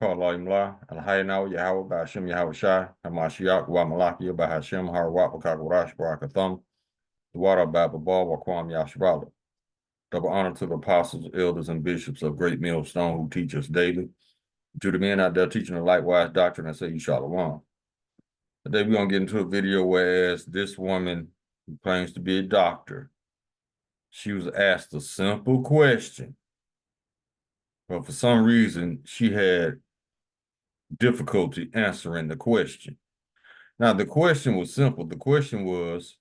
Qalayim La, Alhaynao, Yahweh, Bashim Yahweh Shai, Hamashiach, Wamalakia, Bahashim, Harwat, Wakakurash, Barakathum, Dwara Bababal, Wakwam Yashbala. Double honor to the apostles, elders, and bishops of Great Millstone who teach us daily. To the men out there teaching the likewise doctrine, I say you shalom. Today we're going to get into a video whereas this woman who claims to be a doctor, she was asked a simple question, but for some reason she had difficulty answering the question. Now, the question was simple. The question was,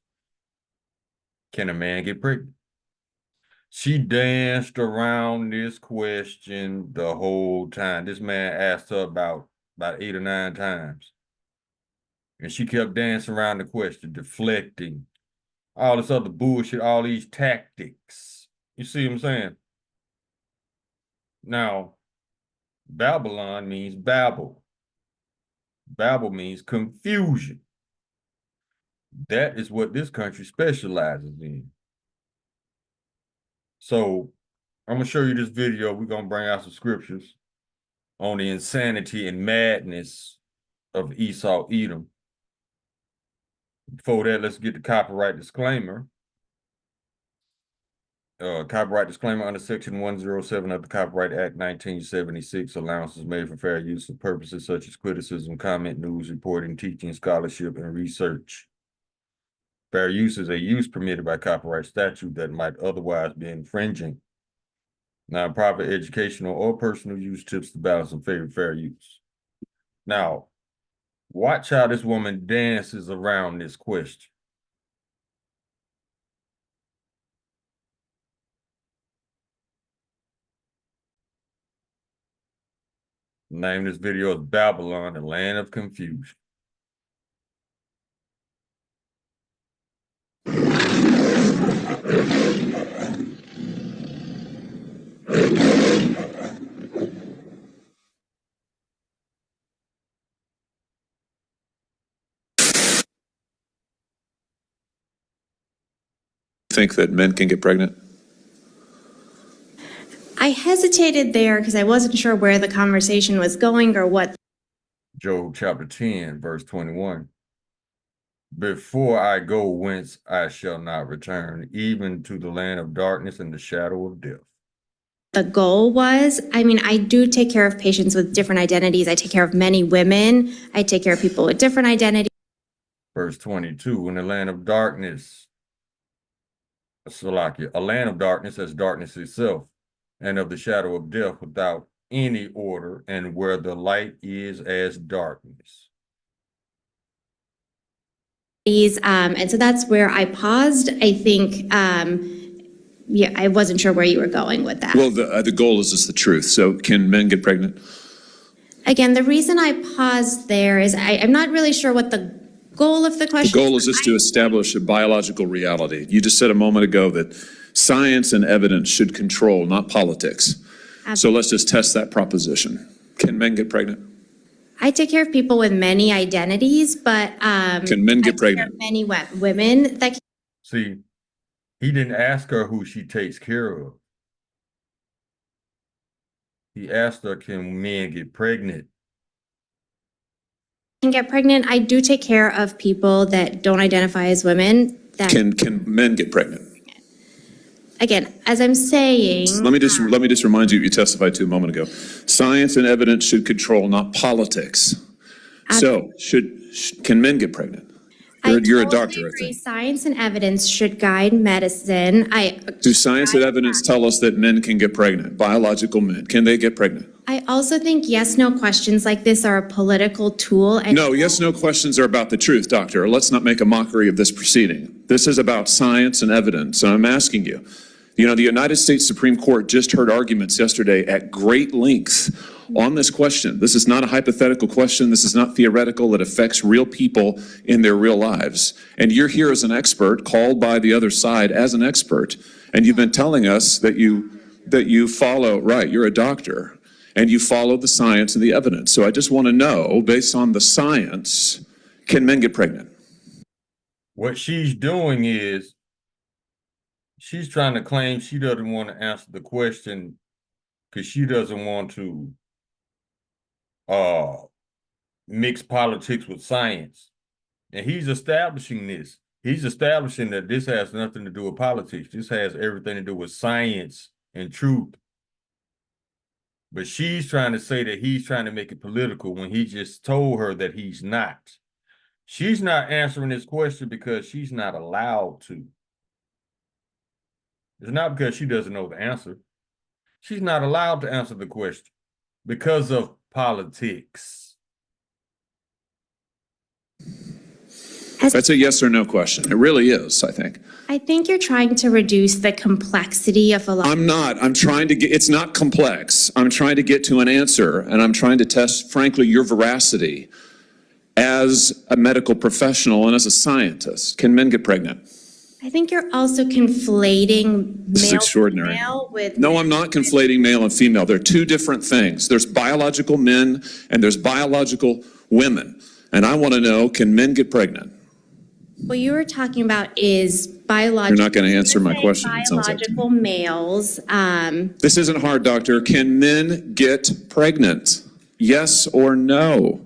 can a man get pregnant? She danced around this question the whole time. This man asked her about 8 or 9 times. And she kept dancing around the question, deflecting, all this other bullshit, all these tactics. You see what I'm saying? Now, Babylon means Babel. Babel means confusion. That is what this country specializes in. So I'm going to show you this video. We're going to bring out some scriptures on the insanity and madness of Esau Edom. Before that, let's get the copyright disclaimer. Copyright disclaimer under Section 107 of the Copyright Act 1976. Allowances made for fair use of purposes such as criticism, comment, news, reporting, teaching, scholarship, and research. Fair use is a use permitted by copyright statute that might otherwise be infringing. Non-profit, educational, or personal use tips the balance in favor of fair use. Now, watch how this woman dances around this question. Name this video is Babylon, the Land of Confusion. Think that men can get pregnant? I hesitated there because I wasn't sure where the conversation was going or what. Job chapter 10, verse 21. Before I go whence I shall not return, even to the land of darkness and the shadow of death. The goal was. I mean, I do take care of patients with different identities. I take care of many women. I take care of people with different identities. Verse 22, in the land of darkness, Salakia, a land of darkness as darkness itself, and of the shadow of death without any order, and where the light is as darkness. And so that's where I paused. I think, yeah, I wasn't sure where you were going with that. Well, the goal is just the truth. So can men get pregnant? Again, the reason I paused there is I'm not really sure what the goal of the question The goal is just to establish a biological reality. You just said a moment ago that science and evidence should control, not politics. Absolutely. So let's just test that proposition. Can men get pregnant? I take care of people with many identities, but Can men get pregnant? Many women that. See, he didn't ask her who she takes care of. He asked her, can men get pregnant? Can get pregnant. I do take care of people that don't identify as women. That Can men get pregnant? Again, as I'm saying. Let me just remind you what you testified to a moment ago. Science and evidence should control, not politics. So can men get pregnant? You're a doctor, I think. Science and evidence should guide medicine. Do science and evidence tell us that men can get pregnant? Biological men, can they get pregnant? I also think yes/no questions like this are a political tool. No, yes/no questions are about the truth, doctor. Let's not make a mockery of this proceeding. This is about science and evidence, and I'm asking you. You know, the United States Supreme Court just heard arguments yesterday at great length on this question. This is not a hypothetical question. This is not theoretical. It affects real people in their real lives. And you're here as an expert, called by the other side as an expert, and you've been telling us that you follow, right, you're a doctor, and you follow the science and the evidence. So I just want to know, based on the science, can men get pregnant? What she's doing is she's trying to claim she doesn't want to answer the question because she doesn't want to mix politics with science. And he's establishing this. He's establishing that this has nothing to do with politics. This has everything to do with science and truth. But she's trying to say that he's trying to make it political when he just told her that he's not. She's not answering this question because she's not allowed to. It's not because she doesn't know the answer. She's not allowed to answer the question because of politics. That's a yes or no question. It really is, I think. I think you're trying to reduce the complexity of a lot. I'm not. I'm trying to get, it's not complex. I'm trying to get to an answer, and I'm trying to test, frankly, your veracity as a medical professional and as a scientist. Can men get pregnant? I think you're also conflating This is male extraordinary. female with. No, I'm not conflating male and female. They're two different things. There's biological men and there's biological women. And I want to know, can men get pregnant? What you were talking about is biological. You're not going to answer my question, it sounds like. Biological males. This isn't hard, doctor. Can men get pregnant? Yes or no?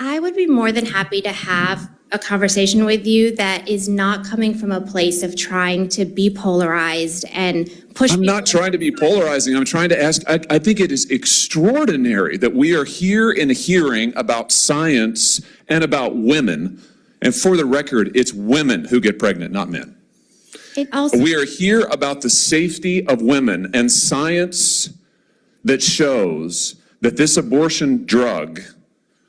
I would be more than happy to have a conversation with you that is not coming from a place of trying to be polarized and push. I'm not trying to be polarizing. I'm trying to ask, I think it is extraordinary that we are here in a hearing about science and about women. And for the record, it's women who get pregnant, not men. It also. We are here about the safety of women and science that shows that this abortion drug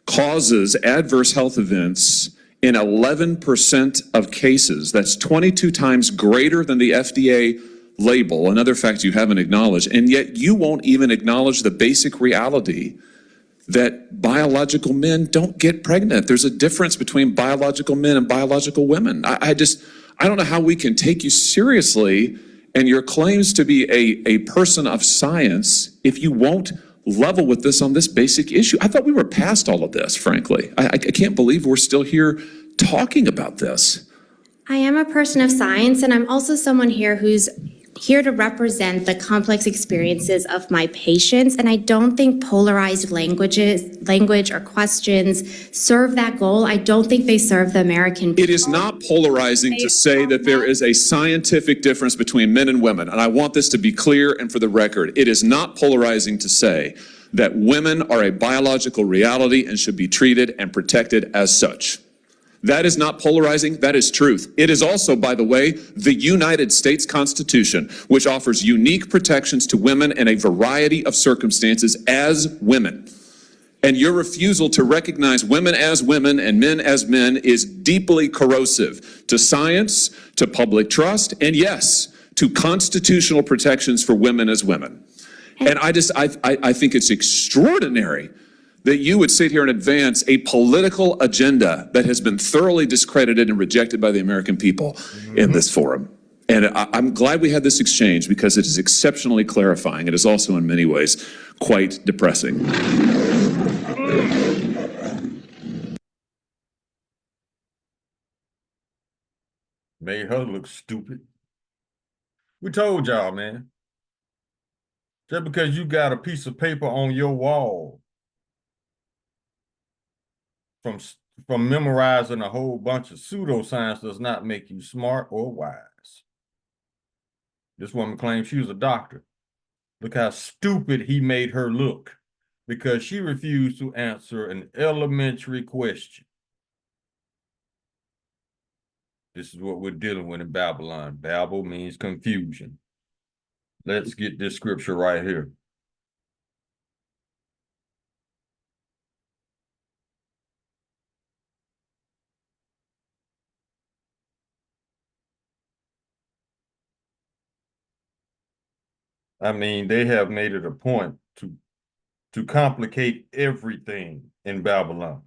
causes adverse health events in 11% of cases. That's 22 times greater than the FDA label, another fact you haven't acknowledged, and yet you won't even acknowledge the basic reality that biological men don't get pregnant. There's a difference between biological men and biological women. I don't know how we can take you seriously and your claims to be a person of science if you won't level with this on this basic issue. I thought we were past all of this, frankly. I can't believe we're still here talking about this. I am a person of science, and I'm also someone here who's here to represent the complex experiences of my patients, and I don't think polarized language or questions serve that goal. I don't think they serve the American people. It is not polarizing to say that there is a scientific difference between men and women, and I want this to be clear and for the record. It is not polarizing to say that women are a biological reality and should be treated and protected as such. That is not polarizing, that is truth. It is also, by the way, the United States Constitution, which offers unique protections to women in a variety of circumstances as women. And your refusal to recognize women as women and men as men is deeply corrosive to science, to public trust, and yes, to constitutional protections for women as women. And I think it's extraordinary that you would sit here and advance a political agenda that has been thoroughly discredited and rejected by the American people in this forum. And I'm glad we had this exchange because it is exceptionally clarifying. It is also in many ways quite depressing. Made her look stupid. We told y'all, man. Just because you got a piece of paper on your wall from memorizing a whole bunch of pseudoscience does not make you smart or wise. This woman claims she was a doctor. Look how stupid he made her look because she refused to answer an elementary question. This is what we're dealing with in Babylon. Babel means confusion. Let's get this scripture right here. I mean, they have made it a point to complicate everything in Babylon.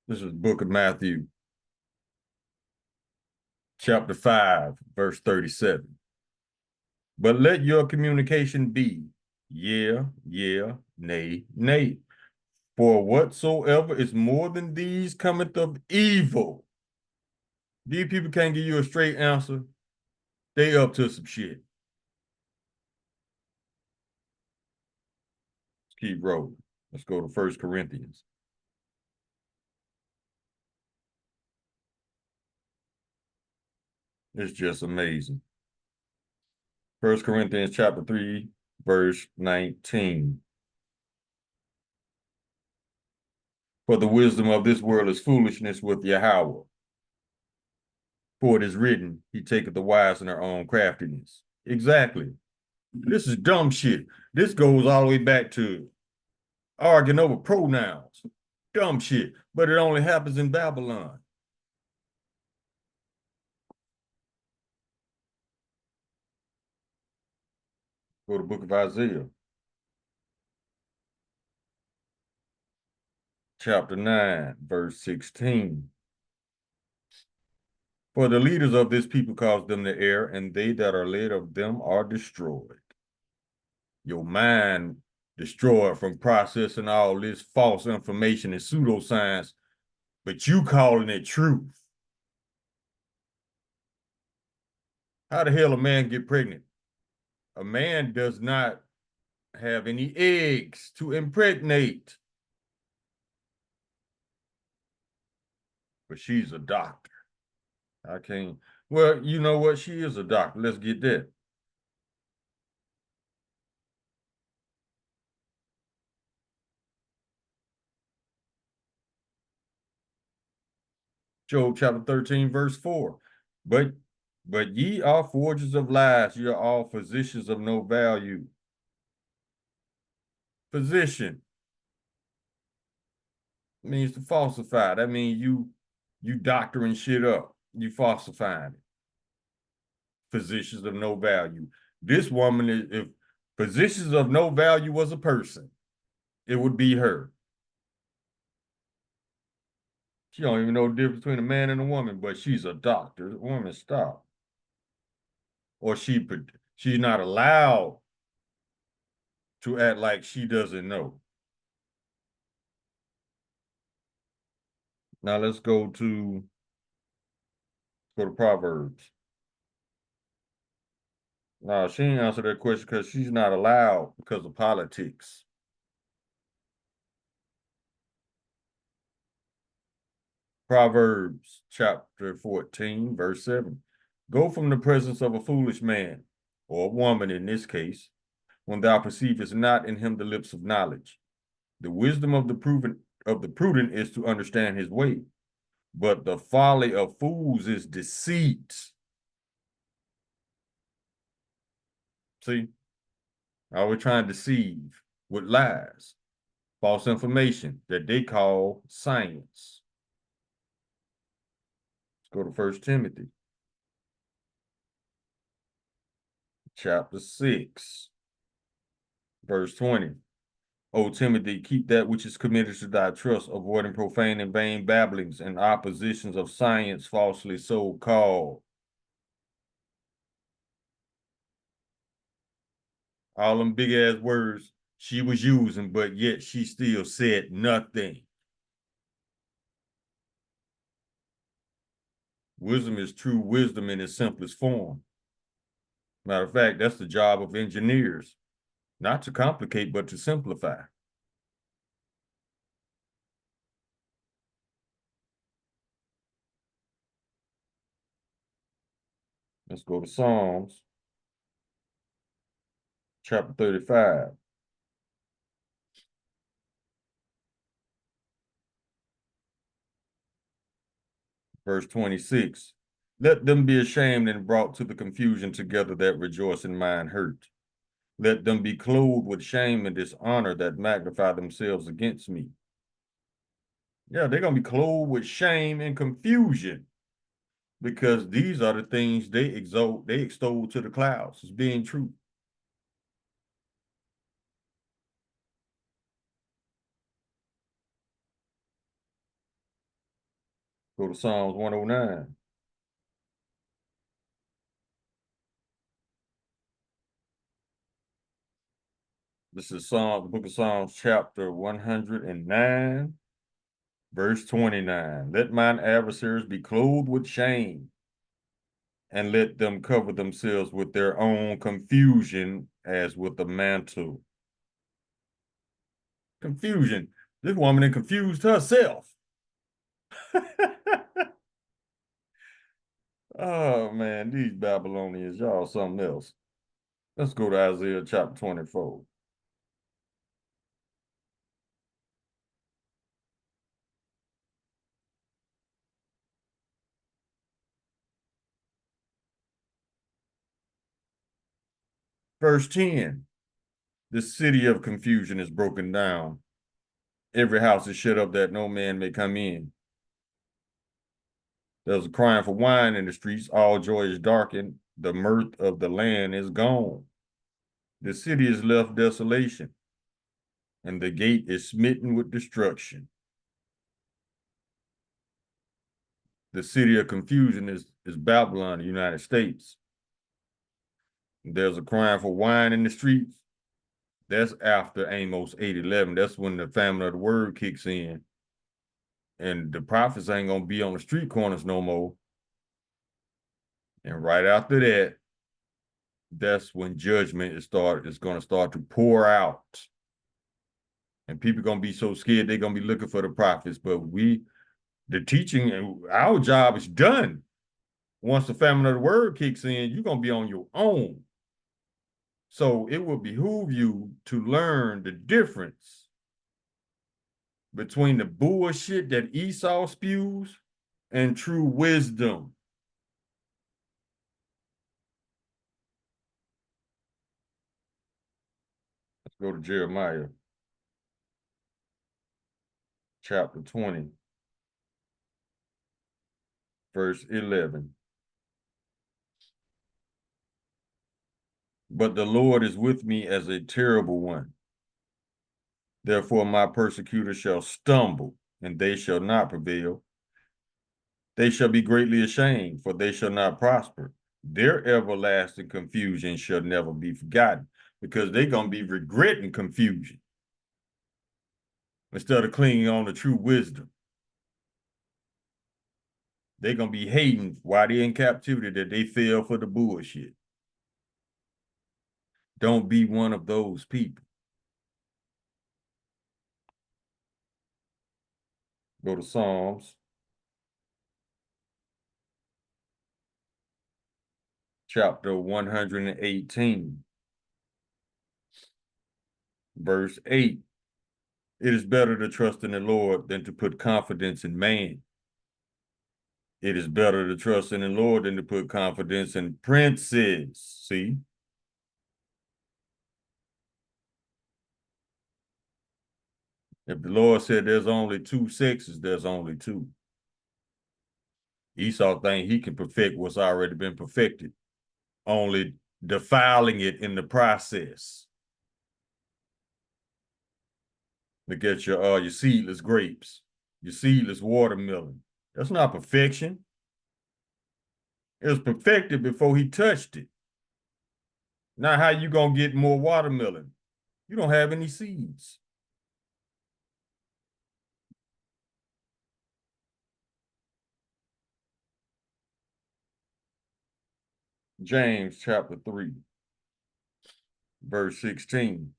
This is the book of Matthew, chapter 5, verse 37. But let your communication be, yeah, yeah, nay, nay. For whatsoever is more than these cometh of evil. These people can't give you a straight answer. They up to some shit. Let's keep rolling. Let's go to 1 Corinthians. It's just amazing. 1 Corinthians chapter 3, verse 19. For the wisdom of this world is foolishness with Yahweh. For it is written, he taketh the wise in their own craftiness. Exactly. This is dumb shit. This goes all the way back to arguing over pronouns. Dumb shit. But it only happens in Babylon. Go to the book of Isaiah. Chapter 9, verse 16. For the leaders of this people cause them to err, and they that are led of them are destroyed. Your mind destroyed from processing all this false information and pseudoscience, but you calling it truth. How the hell a man get pregnant? A man does not have any eggs to impregnate. But she's a doctor. I can't. Well, you know what? She is a doctor. Let's get that. Job chapter 13, verse 4. But ye are forgers of lies, ye are all physicians of no value. Physician means to falsify. That means you doctoring shit up. You falsifying it. Physicians of no value. This woman is, if physicians of no value was a person, it would be her. She don't even know the difference between a man and a woman, but she's a doctor. Woman, stop. Or she's not allowed to act like she doesn't know. Now let's go to Proverbs. No, she didn't answer that question because she's not allowed because of politics. Proverbs chapter 14, verse 7. Go from the presence of a foolish man, or a woman in this case, when thou perceivest not in him the lips of knowledge. The wisdom of the prudent is to understand his way, but the folly of fools is deceit. See, always trying to deceive with lies, false information that they call science. Let's go to 1 Timothy chapter 6, verse 20. O Timothy, keep that which is committed to thy trust, avoiding profane and vain babblings and oppositions of science falsely so called. All them big ass words she was using, but yet she still said nothing. Wisdom is true wisdom in its simplest form. Matter of fact, that's the job of engineers, not to complicate, but to simplify. Let's go to Psalms chapter 35. Verse 26. Let them be ashamed and brought to the confusion together that rejoice in mine hurt. Let them be clothed with shame and dishonor that magnify themselves against me. Yeah, they're going to be clothed with shame and confusion because these are the things they extol to the clouds as being true. Go to Psalms 109. This is Psalm, the book of Psalms, chapter 109, verse 29. Let mine adversaries be clothed with shame, and let them cover themselves with their own confusion as with a mantle. Confusion. This woman had confused herself. Oh man, these Babylonians, y'all something else. Let's go to Isaiah chapter 24. Verse 10. The city of confusion is broken down. Every house is shut up that no man may come in. There's a crying for wine in the streets. All joy is darkened. The mirth of the land is gone. The city is left desolation, and the gate is smitten with destruction. The city of confusion is Babylon, the United States. There's a crying for wine in the streets. That's after Amos 8:11. That's when the famine of the word kicks in. And the prophets ain't gonna be on the street corners no more. And right after that, that's when judgment is gonna start to pour out. And people gonna be so scared they're gonna be looking for the prophets. But the teaching and our job is done. Once the famine of the word kicks in, you're gonna be on your own. So it will behoove you to learn the difference between the bullshit that Esau spews and true wisdom. Let's go to Jeremiah chapter 20, verse 11. But the Lord is with me as a terrible one. Therefore my persecutors shall stumble, and they shall not prevail. They shall be greatly ashamed, for they shall not prosper. Their everlasting confusion shall never be forgotten, because they're going to be regretting confusion instead of clinging on to true wisdom. They're going to be hating while they're in captivity that they fell for the bullshit. Don't be one of those people. Go to Psalms chapter 118, verse 8. It is better to trust in the Lord than to put confidence in man. It is better to trust in the Lord than to put confidence in princes. See? If the Lord said there's only two sexes, there's only two. Esau thinks he can perfect what's already been perfected, only defiling it in the process. Look at your seedless grapes, your seedless watermelon. That's not perfection. It was perfected before he touched it. Now, how you gonna get more watermelon? You don't have any seeds. James chapter 3, verse 16.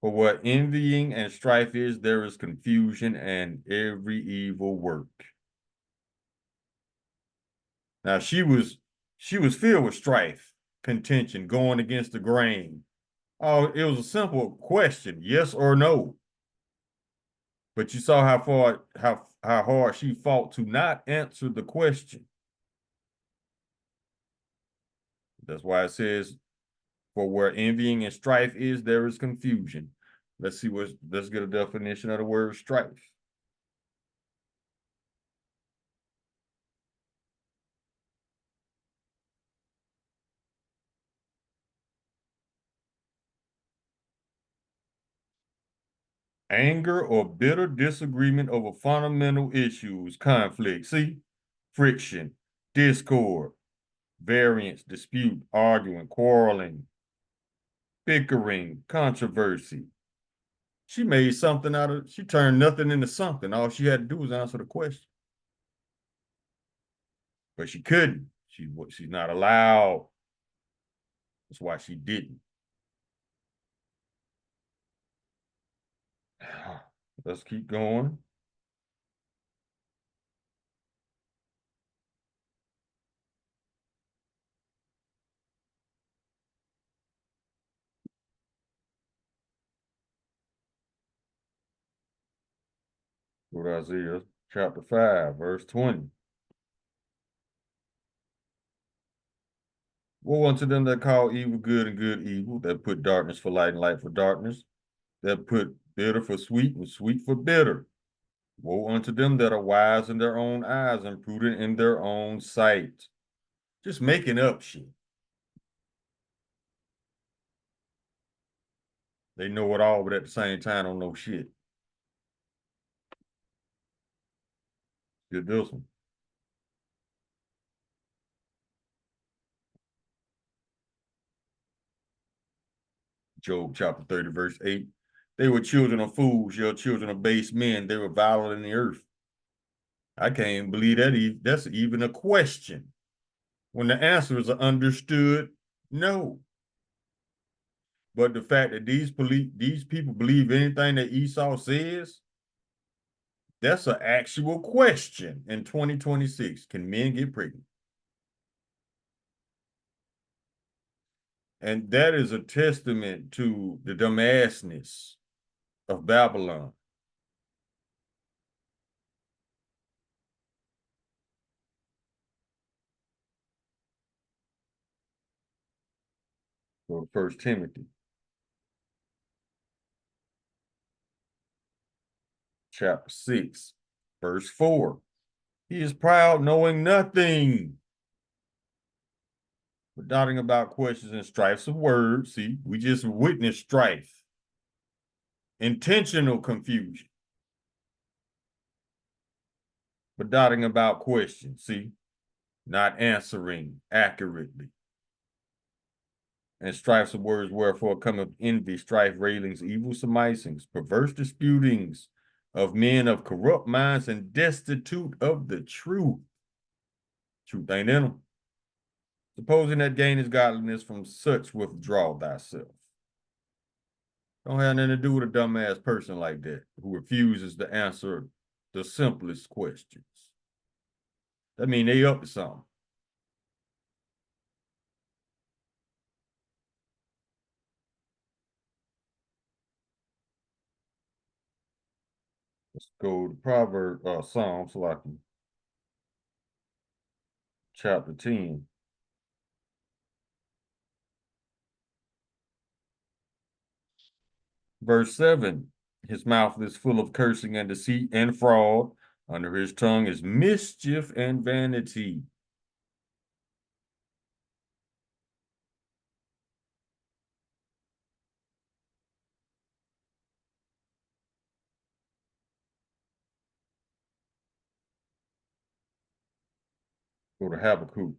For where envying and strife is, there is confusion and every evil work. Now she was filled with strife, contention, going against the grain. Oh, it was a simple question, yes or no. But you saw how hard she fought to not answer the question. That's why it says, for where envying and strife is, there is confusion. Let's get a definition of the word strife. Anger or bitter disagreement over fundamental issues, conflict, see, friction, discord, variance, dispute, arguing, quarreling, bickering, controversy. She made something out of, she turned nothing into something. All she had to do was answer the question. But she couldn't. She's not allowed. That's why she didn't. Let's keep going. Go to Isaiah chapter 5, verse 20. Woe unto them that call evil good and good evil, that put darkness for light and light for darkness, that put bitter for sweet and sweet for bitter. Woe unto them that are wise in their own eyes and prudent in their own sight. Just making up shit. They know it all, but at the same time don't know shit. Get this one. Job chapter 30, verse 8. They were children of fools, your children of base men. They were violent in the earth. I can't even believe that that's even a question. When the answers are understood, no. But the fact that these people believe anything that Esau says, that's an actual question in 2026. Can men get pregnant? And that is a testament to the dumbassness of Babylon. Go to 1 Timothy chapter 6, verse 4. He is proud, knowing nothing, but doubting about questions and strifes of words. See, we just witnessed strife, intentional confusion, but doubting about questions. See, not answering accurately. And strifes of words, wherefore cometh envy, strife, railings, evil surmisings, perverse disputings of men of corrupt minds and destitute of the truth. Truth ain't in them. Supposing that gain is godliness, from such withdraw thyself. Don't have nothing to do with a dumbass person like that who refuses to answer the simplest questions. That means they up to something. Let's go to Psalms, like chapter 10. Verse 7, his mouth is full of cursing and deceit and fraud. Under his tongue is mischief and vanity. Go to Habakkuk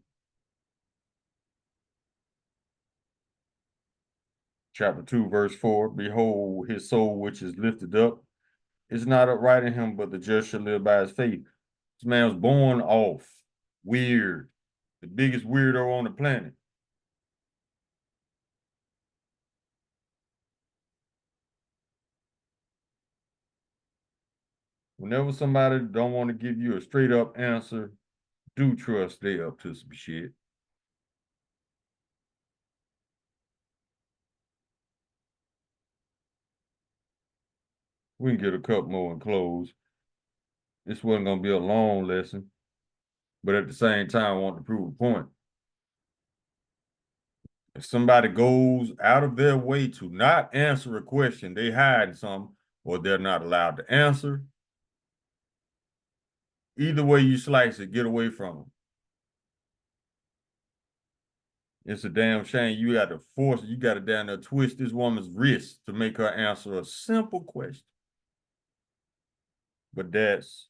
chapter 2, verse 4. Behold, his soul which is lifted up is not upright in him, but the just shall live by his faith. This man was born off, weird, the biggest weirdo on the planet. Whenever somebody don't want to give you a straight up answer, do trust they up to some shit. We can get a couple more and close. This wasn't going to be a long lesson, but at the same time, I want to prove a point. If somebody goes out of their way to not answer a question, they hide something, or they're not allowed to answer. Either way you slice it, get away from them. It's a damn shame you got to force it. You got to down there twist this woman's wrist to make her answer a simple question. But that's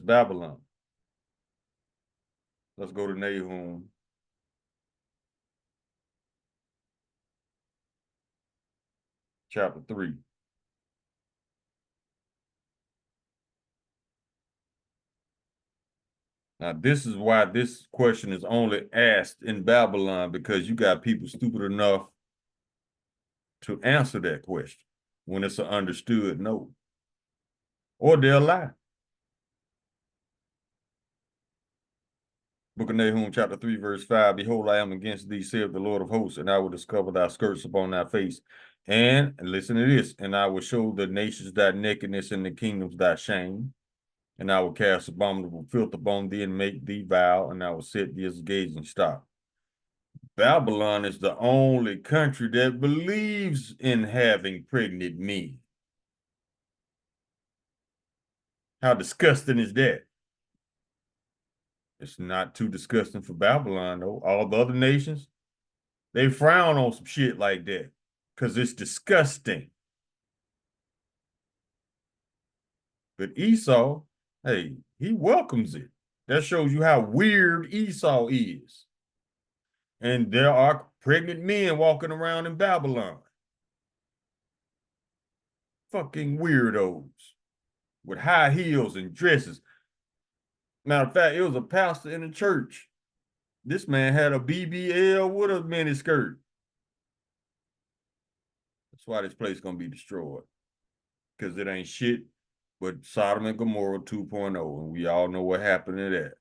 Babylon. Let's go to Nahum. Chapter 3. Now, this is why this question is only asked in Babylon, because you got people stupid enough to answer that question when it's an understood no. Or they'll lie. Book of Nahum, chapter 3, verse 5. Behold, I am against thee, saith the Lord of hosts, and I will discover thy skirts upon thy face. And listen to this, and I will show the nations thy nakedness and the kingdoms thy shame. And I will cast abominable filth upon thee and make thee vile, and I will set thee as a gazing stock. Babylon is the only country that believes in having pregnant men. How disgusting is that? It's not too disgusting for Babylon, though. All the other nations, they frown on some shit like that because it's disgusting. But Esau, hey, he welcomes it. That shows you how weird Esau is. And there are pregnant men walking around in Babylon. Fucking weirdos with high heels and dresses. Matter of fact, it was a pastor in the church. This man had a BBL with a mini skirt. That's why this place gonna be destroyed. Because it ain't shit but Sodom and Gomorrah 2.0. And we all know what happened to that.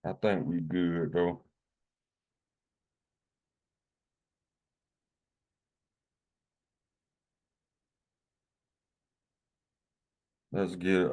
I think we good though. Let's get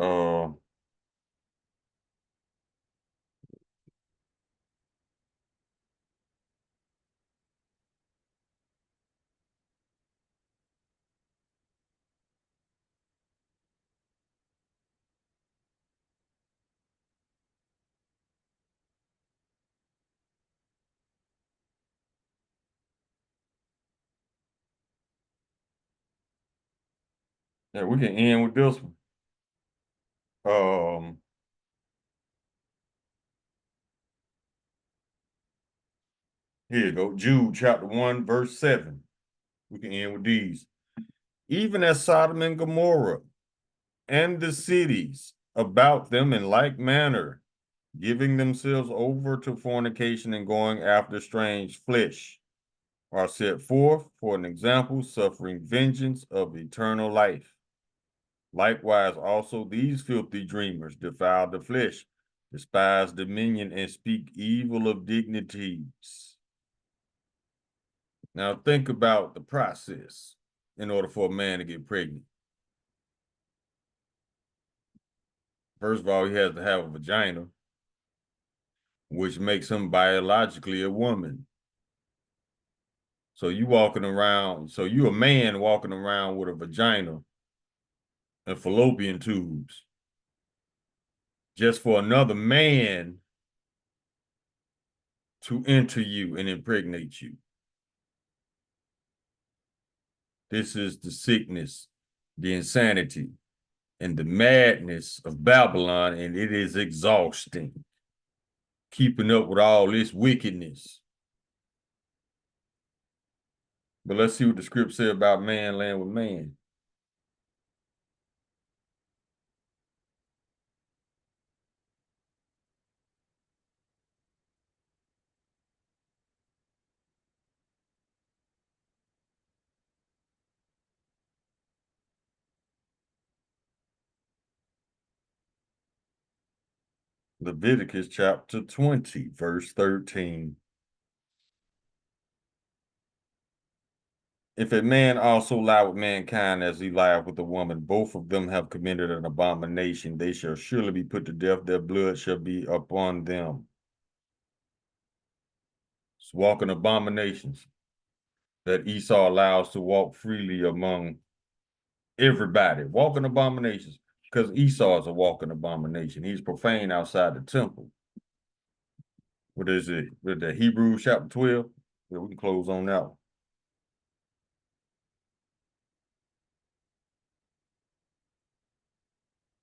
yeah, we can end with this one. Here you go. Jude chapter 1, verse 7. We can end with these. Even as Sodom and Gomorrah and the cities about them in like manner, giving themselves over to fornication and going after strange flesh, are set forth for an example, suffering vengeance of eternal life. Likewise, also these filthy dreamers defile the flesh, despise dominion, and speak evil of dignities. Now think about the process in order for a man to get pregnant. First of all, he has to have a vagina, which makes him biologically a woman. So you a man walking around with a vagina and fallopian tubes just for another man to enter you and impregnate you. This is the sickness, the insanity, and the madness of Babylon, and it is exhausting. Keeping up with all this wickedness. But let's see what the script said about man laying with man. Leviticus chapter 20, verse 13. If a man also lie with mankind as he lied with a woman, both of them have committed an abomination. They shall surely be put to death. Their blood shall be upon them. It's walking abominations that Esau allows to walk freely among everybody. Walking abominations, because Esau is a walking abomination. He's profane outside the temple. What is it? With the Hebrews chapter 12? Yeah, we can close on that one.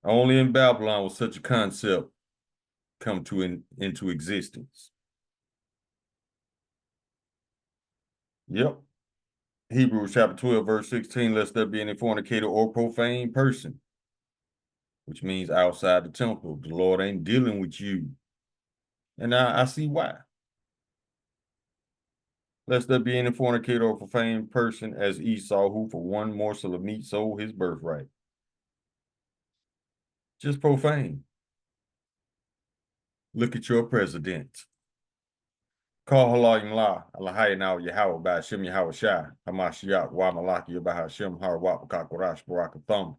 Only in Babylon was such a concept come into existence. Yep. Hebrews chapter 12, verse 16, lest there be any fornicator or profane person, which means outside the temple. The Lord ain't dealing with you. And I see why. Lest there be any fornicator or profane person as Esau, who for one morsel of meat sold his birthright. Just profane. Look at your president. Call Halayim La, Alahayanaw Yahweh by Hashem Yahweh Shai, Hamashiach, Wamalaki, by Hashem Har Wapakakurash Barakathum,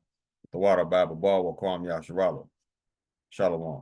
the water Bible Ball, Wakwam Yasharala. Shalom.